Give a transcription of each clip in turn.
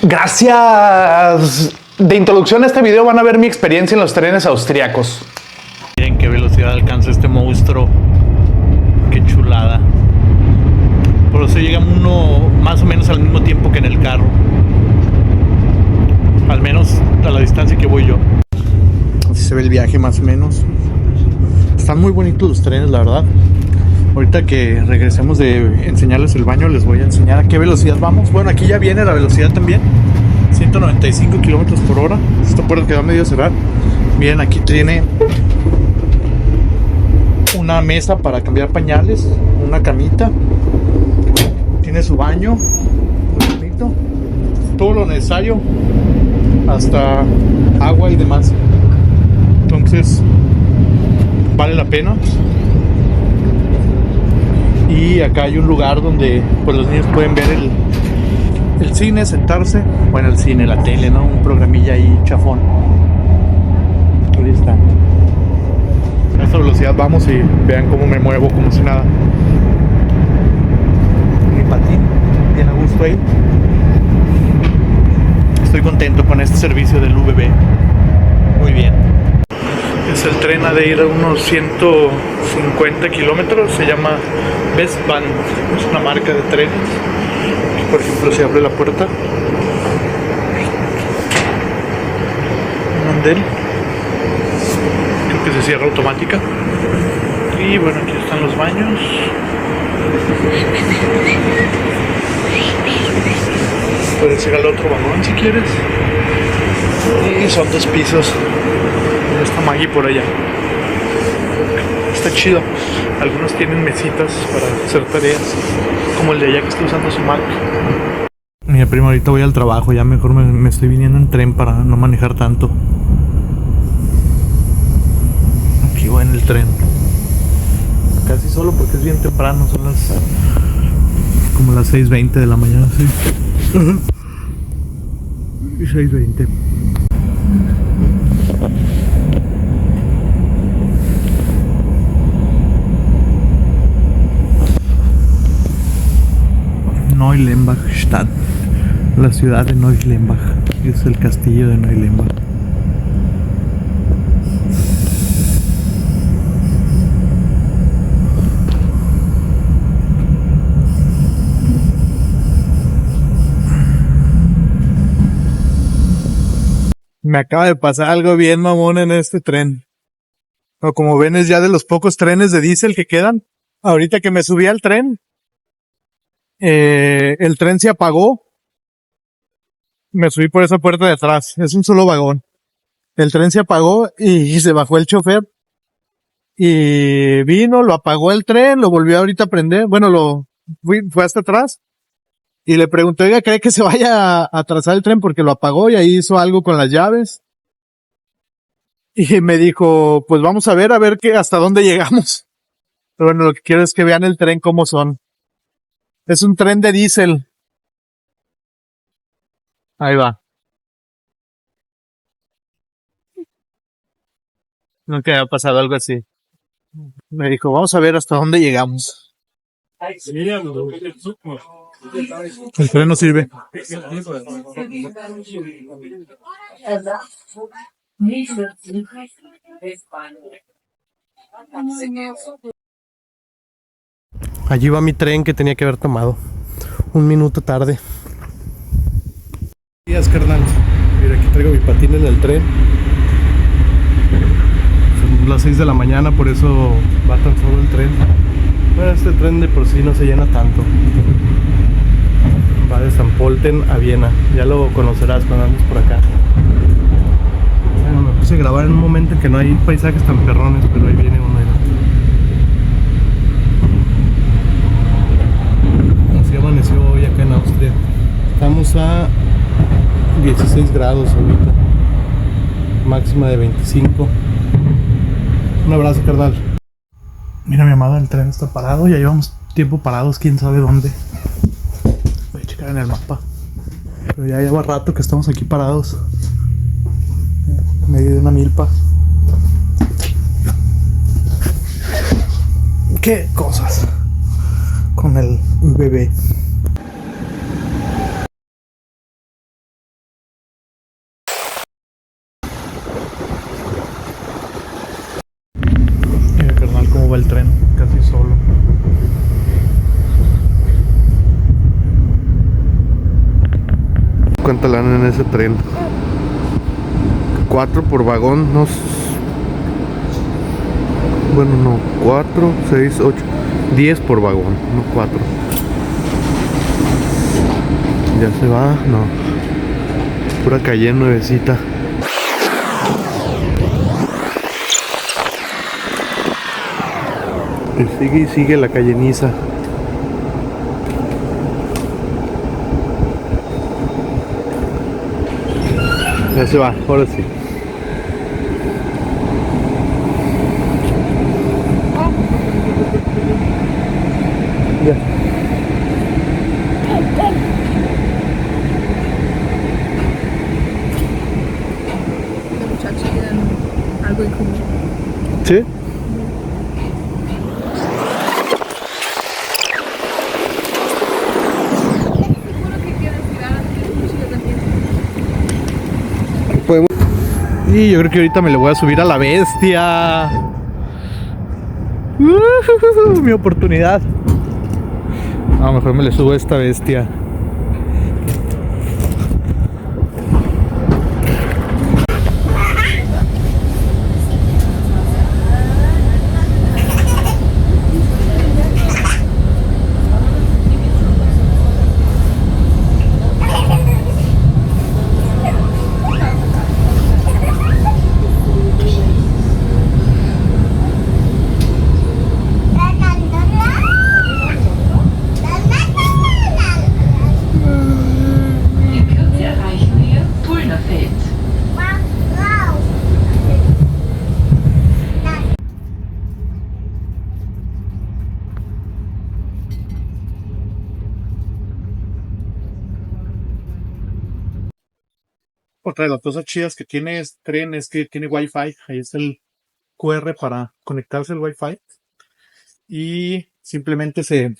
Gracias. De introducción a este video van a ver mi experiencia en los trenes austriacos. Miren qué velocidad alcanza este monstruo. Qué chulada. Por eso llega uno más o menos al mismo tiempo que en el carro. Al menos a la distancia que voy yo. Así se ve el viaje más o menos. Están muy bonitos los trenes, la verdad. Ahorita que regresemos de enseñarles el baño, les voy a enseñar a qué velocidad vamos. Bueno, aquí ya viene la velocidad también. 195 kilómetros por hora. Esta puerta quedó medio cerrada. Miren, aquí tiene una mesa para cambiar pañales, una camita. Tiene su baño, muy bonito. Todo lo necesario, hasta agua y demás. Entonces, vale la pena. Y acá hay un lugar donde pues los niños pueden ver el cine, sentarse. Bueno, el cine, la tele, ¿no? Un programilla ahí chafón. Ahí está. A esta velocidad vamos y vean cómo me muevo como si nada. Mi patín, bien a gusto ahí. Estoy contento con este servicio del UBB. Muy bien. Es el tren, ha de ir a unos 150 kilómetros. Se llama Westbahn. Es una marca de trenes. Aquí, por ejemplo, se abre la puerta. Un andén. Creo que se cierra automática. Y bueno, aquí están los baños. Puedes ir al otro vagón si quieres. Y son 2 pisos. Está Maggie por allá. Está chido. Algunos tienen mesitas para hacer tareas, como el de allá que está usando su Mac. Mira, primo, ahorita voy al trabajo. Ya mejor me estoy viniendo en tren para no manejar tanto. Aquí voy en el tren. Casi solo porque es bien temprano. Son como las 6:20 de la mañana, sí. Y 6:20. Neulembach-Stadt, la ciudad de Neulembach, es el castillo de Neulembach. Me acaba de pasar algo bien mamón en este tren. O como ven, es ya de los pocos trenes de diésel que quedan. Ahorita que me subí al tren, el tren se apagó. Me subí por esa puerta de atrás. Es un solo vagón. El tren se apagó y se bajó el chofer. Y vino, lo apagó el tren, lo volvió ahorita a prender. Bueno, fue hasta atrás. Y le pregunté, oiga, ¿cree que se vaya a atrasar el tren? Porque lo apagó y ahí hizo algo con las llaves. Y me dijo, pues vamos a ver hasta dónde llegamos. Pero bueno, lo que quiero es que vean el tren cómo son. Es un tren de diésel. Ahí va. Nunca había pasado algo así. Me dijo, vamos a ver hasta dónde llegamos. El tren no sirve. Allí va mi tren que tenía que haber tomado. 1 minuto tarde. Buenos días, carnal. Mira, aquí traigo mi patín en el tren. Son las 6 de la mañana, por eso va tan solo el tren. Bueno, este tren de por sí no se llena tanto. Va de San Polten a Viena. Ya lo conocerás cuando andes por acá. Bueno, me puse a grabar en un momento en que no hay paisajes tan perrones, pero ahí viene uno. Así amaneció hoy acá en Austria. Estamos a 16 grados ahorita. Máxima de 25. Un abrazo, carnal. Mira, mi amada, el tren está parado. Ya llevamos tiempo parados, quién sabe dónde. Voy a checar en el mapa. Pero ya lleva rato que estamos aquí parados. En medio de una milpa. ¿Qué cosas? Con el bebé. va el tren casi solo. ¿Cuánta lana en ese tren? 4 por vagón, no. Bueno, no, 4, 6, 8, 10 por vagón, no 4. Ya se va, no. Pura calle nuevecita. Y sigue la calle Niza. Ya se va, ahora sí. Ya. Los muchachos tienen algo en común. ¿Sí? Seguro que quieren tirar a los cuchillos también. Y yo creo que ahorita me le voy a subir a la bestia. Mi oportunidad. A lo mejor me le subo a esta bestia. In Kürze erreichen wir Tulnerfeld. Otra de las cosas chidas que tiene este tren es que tiene Wi-Fi. Ahí está el QR para conectarse al Wi-Fi. Y simplemente se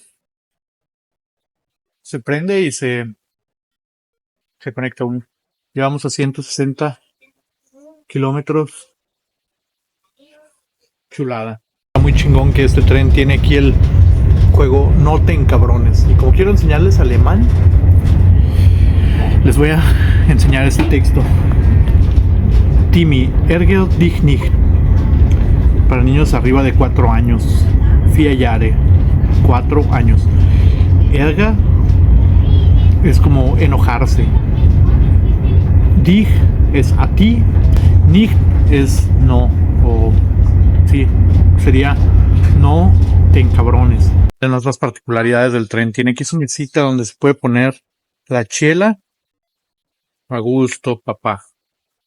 prende y se conecta uno. Llevamos a 160 kilómetros. Chulada. Está muy chingón que este tren tiene aquí el juego No te encabrones. Y como quiero enseñarles alemán, les voy a enseñar este texto. Timmy, ärger dich nicht. Para niños arriba de 4 años. 4 Jahre. 4 años. Ärger es como enojarse. Dich es a ti. Nicht es no. O sí, sería no te encabrones. En otras particularidades del tren, tiene aquí su mesita donde se puede poner la chela. A gusto, papá.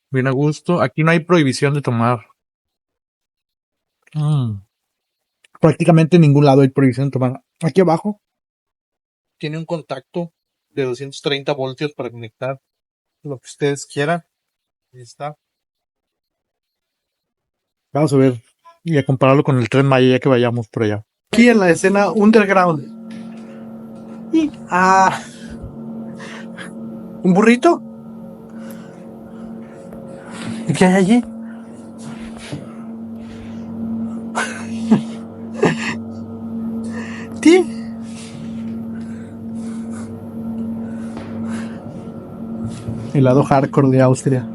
Bien a gusto. Aquí no hay prohibición de tomar. Prácticamente en ningún lado hay prohibición de tomar. Aquí abajo tiene un contacto de 230 voltios para conectar lo que ustedes quieran. Ahí está. Vamos a ver y a compararlo con el Tren Maya ya que vayamos por allá. Aquí en la escena underground. ¿Un burrito? ¿Y qué hay allí? ¿Ti? El lado hardcore de Austria.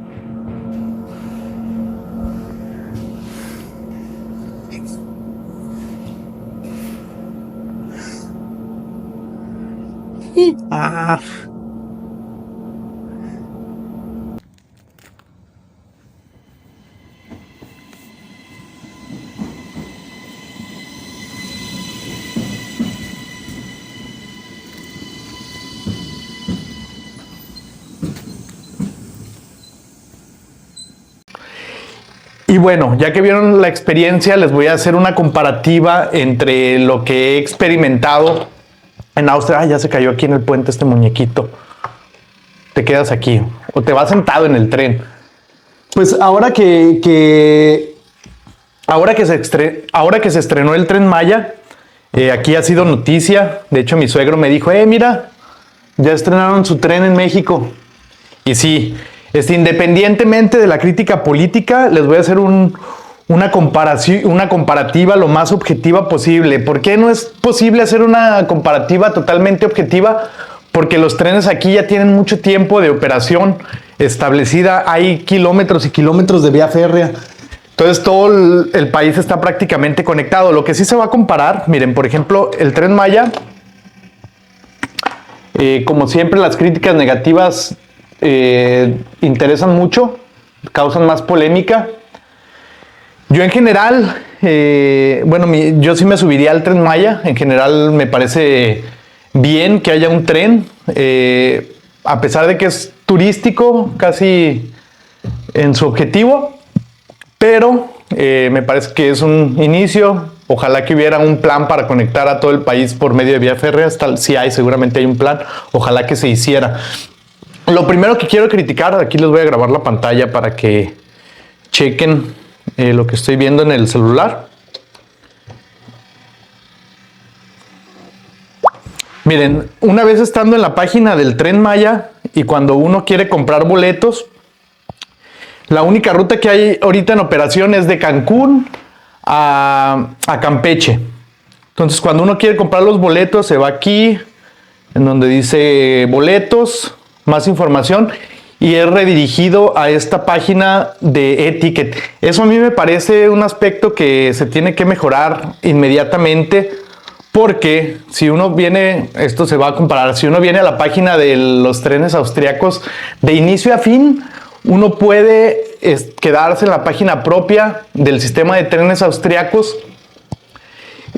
Y bueno, ya que vieron la experiencia, les voy a hacer una comparativa entre lo que he experimentado en Austria. Ya se cayó aquí en el puente este muñequito. Te quedas aquí o te vas sentado en el tren. Pues ahora que se estrenó el Tren Maya, aquí ha sido noticia. De hecho, mi suegro me dijo, mira, ya estrenaron su tren en México. Y sí, independientemente de la crítica política, les voy a hacer un una comparativa lo más objetiva posible. ¿Por qué no es posible hacer una comparativa totalmente objetiva? Porque los trenes aquí ya tienen mucho tiempo de operación establecida. Hay kilómetros y kilómetros de vía férrea. Entonces todo el país está prácticamente conectado. Lo que sí se va a comparar, miren, por ejemplo, el Tren Maya, como siempre las críticas negativas interesan mucho, causan más polémica. Yo en general, yo sí me subiría al Tren Maya. En general me parece bien que haya un tren, a pesar de que es turístico casi en su objetivo, pero me parece que es un inicio. Ojalá que hubiera un plan para conectar a todo el país por medio de vía férrea. Sí hay, seguramente hay un plan. Ojalá que se hiciera. Lo primero que quiero criticar, aquí les voy a grabar la pantalla para que chequen lo que estoy viendo en el celular. Miren, una vez estando en la página del Tren Maya y cuando uno quiere comprar boletos, la única ruta que hay ahorita en operación es de Cancún a Campeche. Entonces, cuando uno quiere comprar los boletos, se va aquí, en donde dice boletos, más información, y es redirigido a esta página de e-ticket. Eso a mí me parece un aspecto que se tiene que mejorar inmediatamente, porque si uno viene, esto se va a comparar, si uno viene a la página de los trenes austriacos, de inicio a fin, uno puede quedarse en la página propia del sistema de trenes austriacos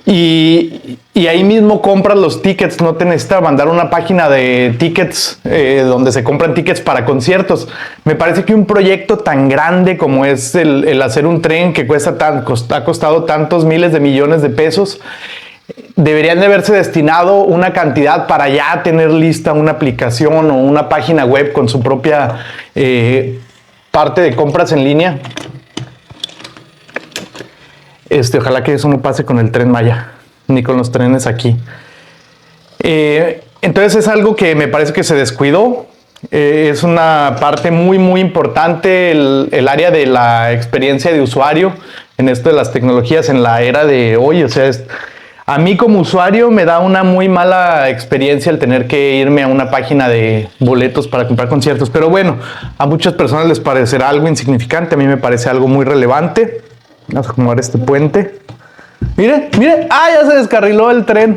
y ahí mismo compras los tickets. No te necesitas mandar una página de tickets donde se compran tickets para conciertos. Me parece que un proyecto tan grande como es el hacer un tren que ha costado tantos miles de millones de pesos, deberían de haberse destinado una cantidad para ya tener lista una aplicación o una página web con su propia parte de compras en línea. Ojalá que eso no pase con el Tren Maya, ni con los trenes aquí. Entonces es algo que me parece que se descuidó. Es una parte muy, muy importante el área de la experiencia de usuario en esto de las tecnologías en la era de hoy. O sea, a mí como usuario me da una muy mala experiencia el tener que irme a una página de boletos para comprar conciertos. Pero bueno, a muchas personas les parecerá algo insignificante. A mí me parece algo muy relevante. Vamos a acomodar este puente. Mire, mire. ¡Ah, ya se descarriló el tren!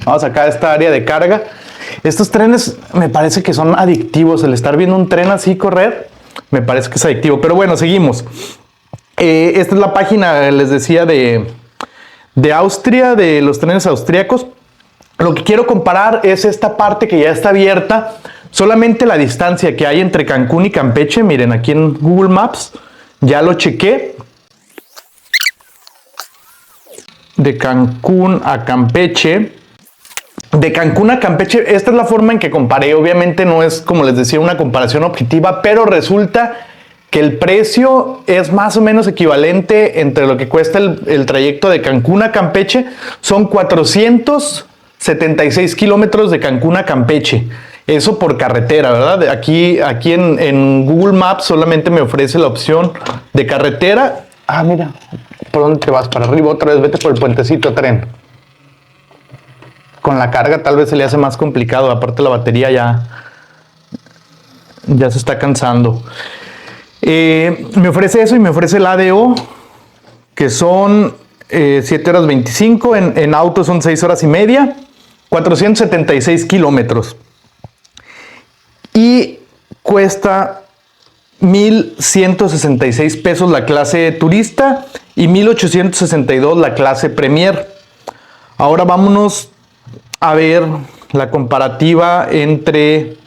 Vamos acá a esta área de carga. Estos trenes me parece que son adictivos. El estar viendo un tren así correr, me parece que es adictivo. Pero bueno, seguimos. Esta es la página, les decía, de Austria, de los trenes austriacos. Lo que quiero comparar es esta parte que ya está abierta. Solamente la distancia que hay entre Cancún y Campeche. Miren, aquí en Google Maps ya lo chequé. De Cancún a Campeche. De Cancún a Campeche, esta es la forma en que comparé. Obviamente no es, como les decía, una comparación objetiva, pero resulta que el precio es más o menos equivalente entre lo que cuesta el trayecto de Cancún a Campeche. Son 476 kilómetros de Cancún a Campeche. Eso por carretera, ¿verdad? Aquí en Google Maps solamente me ofrece la opción de carretera. Ah, mira, ¿por dónde te vas? Para arriba otra vez, vete por el puentecito, tren. Con la carga tal vez se le hace más complicado. Aparte la batería ya se está cansando. Me ofrece eso y me ofrece el ADO, que son 7 horas 25. En auto son 6 horas y media. 476 kilómetros. Y cuesta 1,166 pesos la clase turista y 1,862 la clase Premier. Ahora vámonos a ver la comparativa entre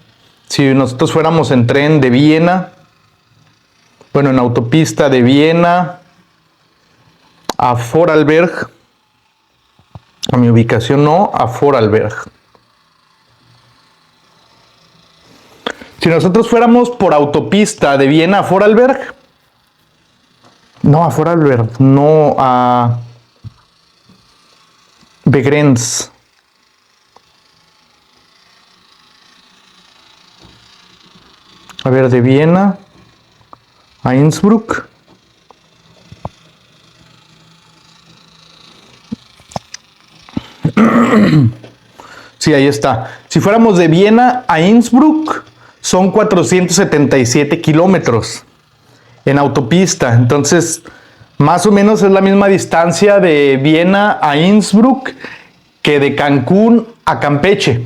si nosotros fuéramos en tren de Viena, bueno, en autopista de Viena a Vorarlberg, a mi ubicación no, a Vorarlberg. Si nosotros fuéramos por autopista de Viena a Vorarlberg, no a Vorarlberg, no a Begrenz. A ver, de Viena a Innsbruck. Sí, ahí está. Si fuéramos de Viena a Innsbruck, son 477 kilómetros en autopista. Entonces, más o menos es la misma distancia de Viena a Innsbruck que de Cancún a Campeche,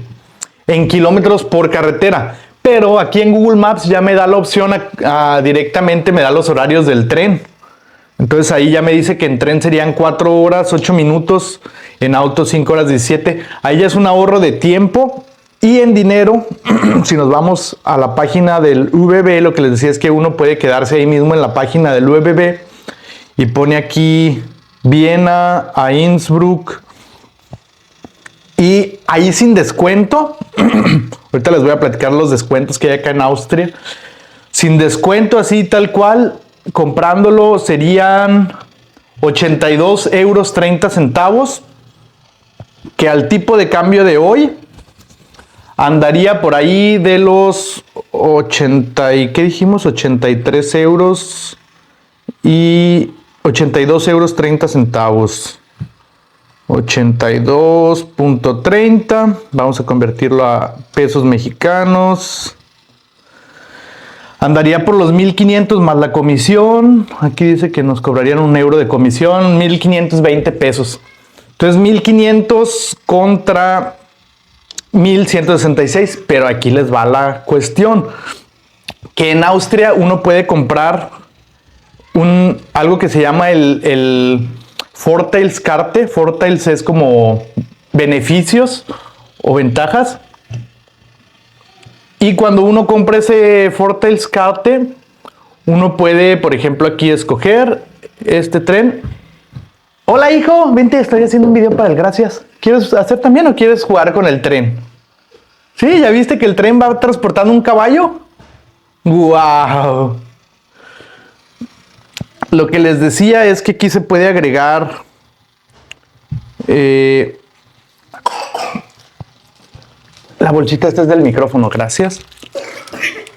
en kilómetros por carretera. Pero aquí en Google Maps ya me da la opción directamente, me da los horarios del tren. Entonces ahí ya me dice que en tren serían 4 horas, 8 minutos, en auto 5 horas 17. Ahí ya es un ahorro de tiempo y en dinero. Si nos vamos a la página del UBB, lo que les decía es que uno puede quedarse ahí mismo en la página del UBB y pone aquí Viena a Innsbruck. Y ahí sin descuento, ahorita les voy a platicar los descuentos que hay acá en Austria. Sin descuento, así tal cual, comprándolo serían 82 euros 30 centavos, que al tipo de cambio de hoy andaría por ahí de los 80, ¿y qué dijimos? 83 euros y 82 euros 30 centavos. 82.30, vamos a convertirlo a pesos mexicanos. Andaría por los 1,500 más la comisión. Aquí dice que nos cobrarían €1 de comisión, 1,520 pesos. Entonces 1,500 contra 1,166, pero aquí les va la cuestión. Que en Austria uno puede comprar algo que se llama el Vorteilskarte. Vorteils es como beneficios o ventajas. Y cuando uno compra ese Vorteilskarte, uno puede, por ejemplo, aquí escoger este tren. Hola, hijo, vente, estoy haciendo un video para el Gracias. ¿Quieres hacer también o quieres jugar con el tren? Sí, ¿ya viste que el tren va transportando un caballo? ¡Guau! Lo que les decía es que aquí se puede agregar la bolsita. Esta es del micrófono, gracias.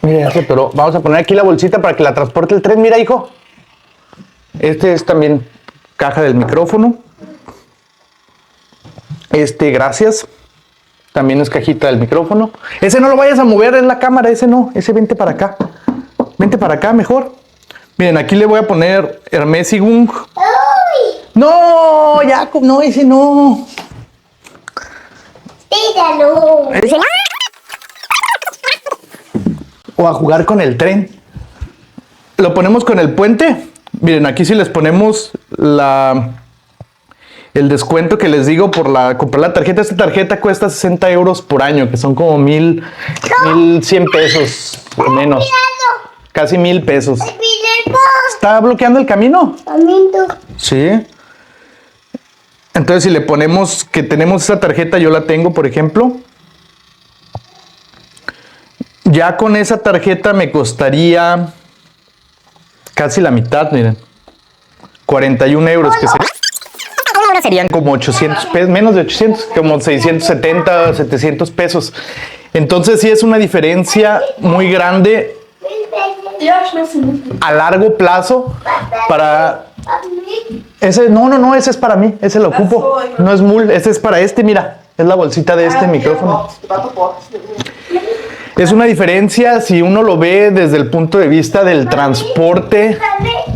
Mira, ya se atoró. Vamos a poner aquí la bolsita para que la transporte el tren. Mira, hijo. Este es también caja del micrófono. Gracias. También es cajita del micrófono. Ese no lo vayas a mover, es la cámara. Ese no. Ese vente para acá. Vente para acá mejor. Miren, aquí le voy a poner Ermäßigung. No, Jacob, no, ese no. Tíralo. O a jugar con el tren. Lo ponemos con el puente. Miren, aquí si les ponemos el descuento que les digo por comprar la tarjeta. Esta tarjeta cuesta 60 euros por año, que son como 1,100 pesos o menos. Casi 1,000 pesos. ¿Está bloqueando el camino? Sí. Entonces si le ponemos que tenemos esa tarjeta, yo la tengo, por ejemplo. Ya con esa tarjeta me costaría casi la mitad, miren. 41 euros, que serían como 800 pesos, menos de 800, como 670, 700 pesos. Entonces sí es una diferencia muy grande a largo plazo para... Ese, no, ese es para mí, ese lo ocupo. No es mul, ese es para mira, es la bolsita de este micrófono. Es una diferencia si uno lo ve desde el punto de vista del transporte,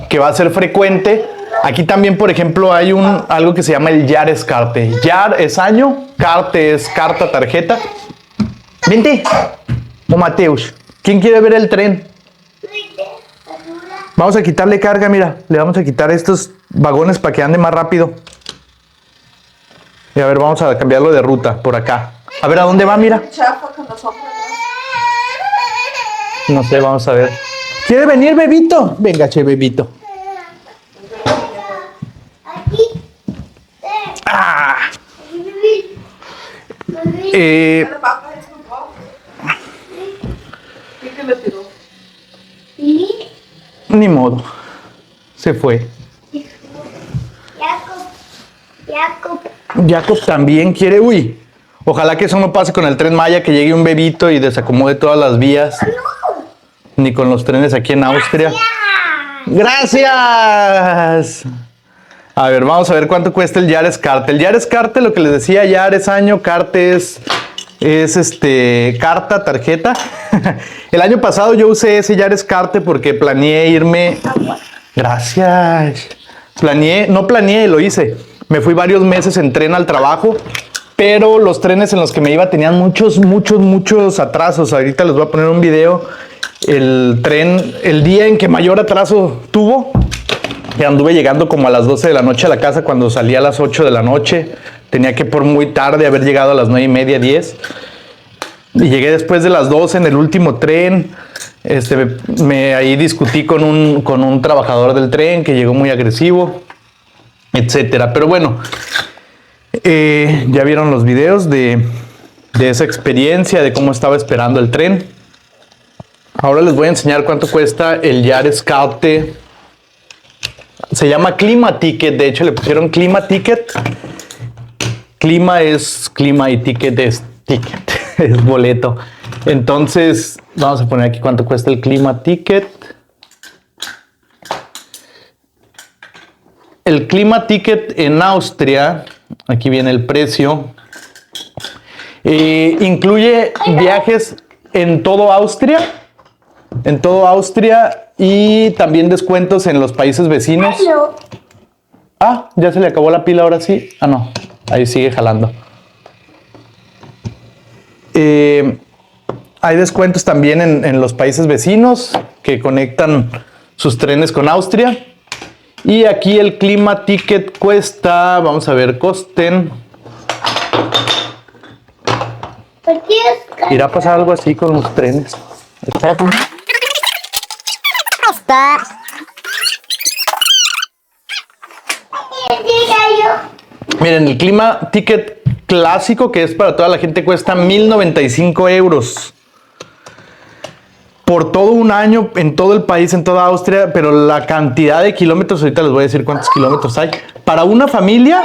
que va a ser frecuente. Aquí también, por ejemplo, hay algo que se llama el Jahreskarte. Jahr es año, Karte es carta, tarjeta. Vente, o Mateus, ¿quién quiere ver el tren? Vamos a quitarle carga, mira, le vamos a quitar estos vagones para que ande más rápido. Y a ver, vamos a cambiarlo de ruta por acá. A ver, ¿a dónde va? Mira. No sé, vamos a ver. ¿Quiere venir, bebito? Venga, che, bebito. Ah. Ni modo. Se fue. Jacob también quiere. Uy. Ojalá que eso no pase con el Tren Maya, que llegue un bebito y desacomode todas las vías. Ni con los trenes aquí en Austria. ¡Gracias! A ver, vamos a ver cuánto cuesta el Yaris Carte. El Yaris Carte, lo que les decía, Yaris año, Carte es carta, tarjeta. El año pasado yo usé ese Yaris Carte porque planeé irme. Gracias. No planeé, lo hice. Me fui varios meses en tren al trabajo, pero los trenes en los que me iba tenían muchos atrasos. Ahorita les voy a poner un video. El tren, el día en que mayor atraso tuvo, que anduve llegando como a las 12 de la noche a la casa cuando salí a las 8 de la noche. Tenía que por muy tarde haber llegado a las 9:30, 10. Y llegué después de las 12 en el último tren. Ahí discutí con un trabajador del tren que llegó muy agresivo, etcétera. Pero bueno, ya vieron los videos de esa experiencia, de cómo estaba esperando el tren. Ahora les voy a enseñar cuánto cuesta el Yaris Carte. Se llama Clima Ticket, de hecho le pusieron Clima Ticket. Clima es clima y ticket es ticket, es boleto. Entonces, vamos a poner aquí cuánto cuesta el Clima Ticket. El Clima Ticket en Austria, aquí viene el precio, incluye viajes en todo Austria. Y también descuentos en los países vecinos. Ah, ya se le acabó la pila ahora sí. Ah, no, ahí sigue jalando. Hay descuentos también en los países vecinos que conectan sus trenes con Austria. Y aquí el Clima Ticket cuesta, vamos a ver, costen. ¿Irá a pasar algo así con los trenes? Espérate. Está. Miren, el Clima Ticket clásico, que es para toda la gente, cuesta 1.095 euros. Por todo un año, en todo el país, en toda Austria, pero la cantidad de kilómetros, ahorita les voy a decir cuántos kilómetros hay. Para una familia,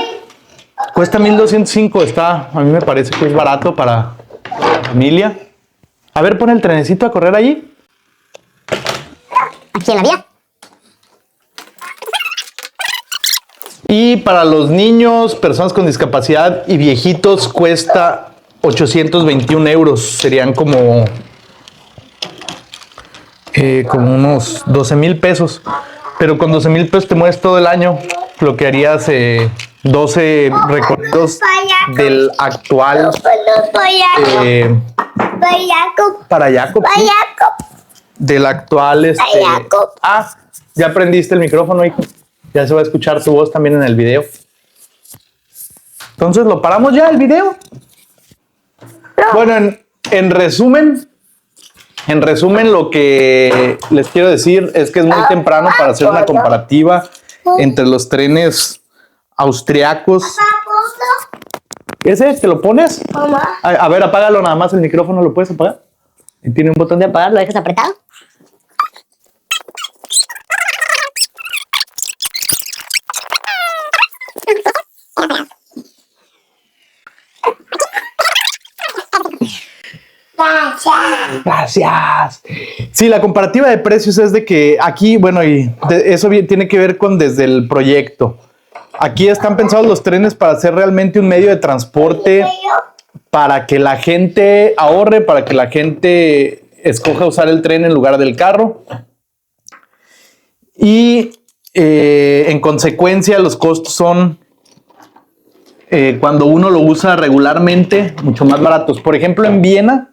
cuesta 1.205. A mí me parece que es barato para la familia. A ver, pon el trenecito a correr allí. Aquí en la vía. Y para los niños, personas con discapacidad y viejitos cuesta 821 euros. Serían como unos 12,000 pesos. Pero con 12,000 pesos te mueves todo el año. Lo que harías 12 recorridos del actual para Jacob. Del actual ya aprendiste el micrófono, hijo. Ya se va a escuchar tu voz también en el video. Entonces, ¿lo paramos ya el video? Bueno, en resumen, lo que les quiero decir es que es muy temprano para hacer una comparativa entre los trenes austriacos. ¿Ese? ¿Te lo pones? A ver, apágalo nada más el micrófono, ¿lo puedes apagar? Tiene un botón de apagar, ¿lo dejas apretado? Gracias. Sí, la comparativa de precios es de que aquí, bueno, eso tiene que ver con desde el proyecto. Aquí están pensados los trenes para ser realmente un medio de transporte, para que la gente ahorre, para que la gente escoja usar el tren en lugar del carro. Y en consecuencia los costos son, cuando uno lo usa regularmente, mucho más baratos. Por ejemplo, en Viena,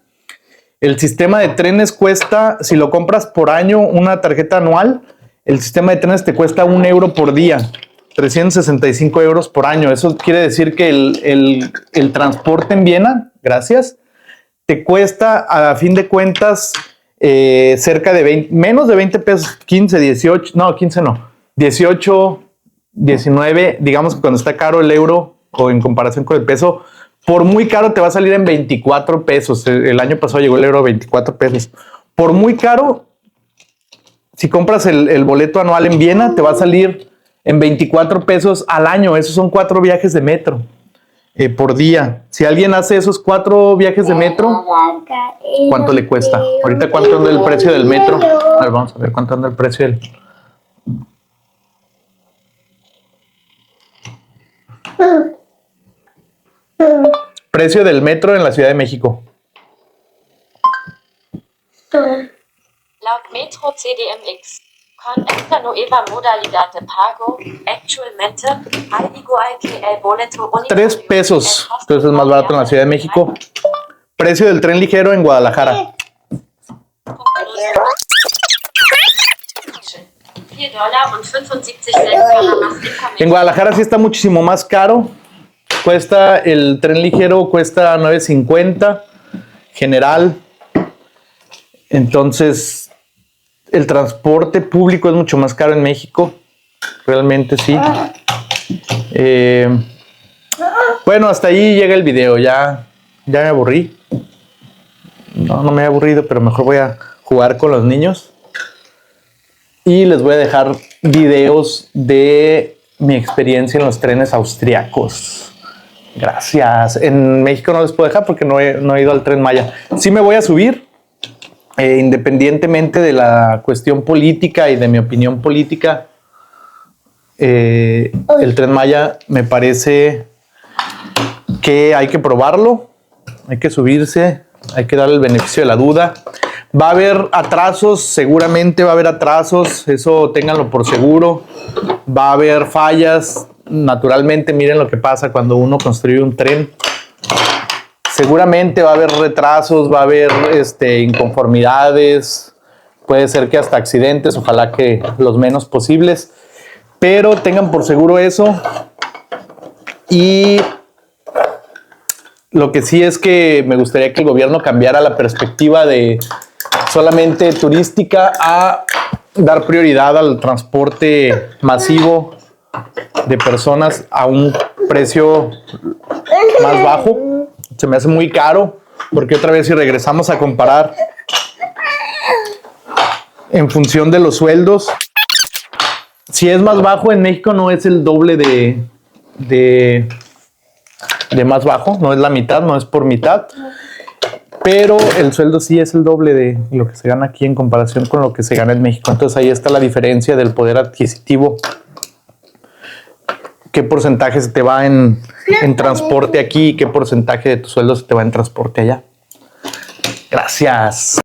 el sistema de trenes cuesta, si lo compras por año, una tarjeta anual, el sistema de trenes te cuesta 1 euro por día, 365 euros por año. Eso quiere decir que el transporte en Viena, gracias, te cuesta a fin de cuentas cerca de menos de 20 pesos, 15, 18, no, 15 no, 18, 19, digamos que cuando está caro el euro o en comparación con el peso, por muy caro te va a salir en 24 pesos. El año pasado llegó el euro a 24 pesos. Por muy caro, si compras el boleto anual en Viena, te va a salir en 24 pesos al año. Esos son 4 viajes de metro por día. Si alguien hace esos 4 viajes de metro, ¿cuánto le cuesta? Ahorita, ¿cuánto anda el precio del metro? A ver, vamos a ver cuánto anda el precio del... Precio del metro en la Ciudad de México. Laut Metro CDMX con esta nueva modalidad de pago, actualmente hay igual que el boleto único. 3 pesos. Entonces es más barato en la Ciudad de México. Precio del tren ligero en Guadalajara. En Guadalajara sí está muchísimo más caro. El tren ligero cuesta $9.50 general. Entonces, el transporte público es mucho más caro en México. Realmente sí. Bueno, hasta ahí llega el video. Ya me aburrí. No me he aburrido, pero mejor voy a jugar con los niños. Y les voy a dejar videos de mi experiencia en los trenes austriacos. Gracias. En México no les puedo dejar porque no he ido al Tren Maya. Sí me voy a subir, independientemente de la cuestión política y de mi opinión política. El Tren Maya me parece que hay que probarlo, hay que subirse, hay que darle el beneficio de la duda. Va a haber atrasos, seguramente va a haber atrasos, eso ténganlo por seguro. Va a haber fallas, naturalmente miren lo que pasa cuando uno construye un tren. Seguramente va a haber retrasos, va a haber inconformidades, puede ser que hasta accidentes, ojalá que los menos posibles, pero tengan por seguro eso. Y lo que sí es que me gustaría que el gobierno cambiara la perspectiva de solamente turística a dar prioridad al transporte masivo de personas a un precio más bajo. Se me hace muy caro, porque otra vez si regresamos a comparar en función de los sueldos, si es más bajo en México no es el doble de más bajo, no es la mitad, no es por mitad, pero el sueldo sí es el doble de lo que se gana aquí en comparación con lo que se gana en México. Entonces ahí está la diferencia del poder adquisitivo. ¿Qué porcentaje se te va en transporte aquí y qué porcentaje de tu sueldo se te va en transporte allá? Gracias.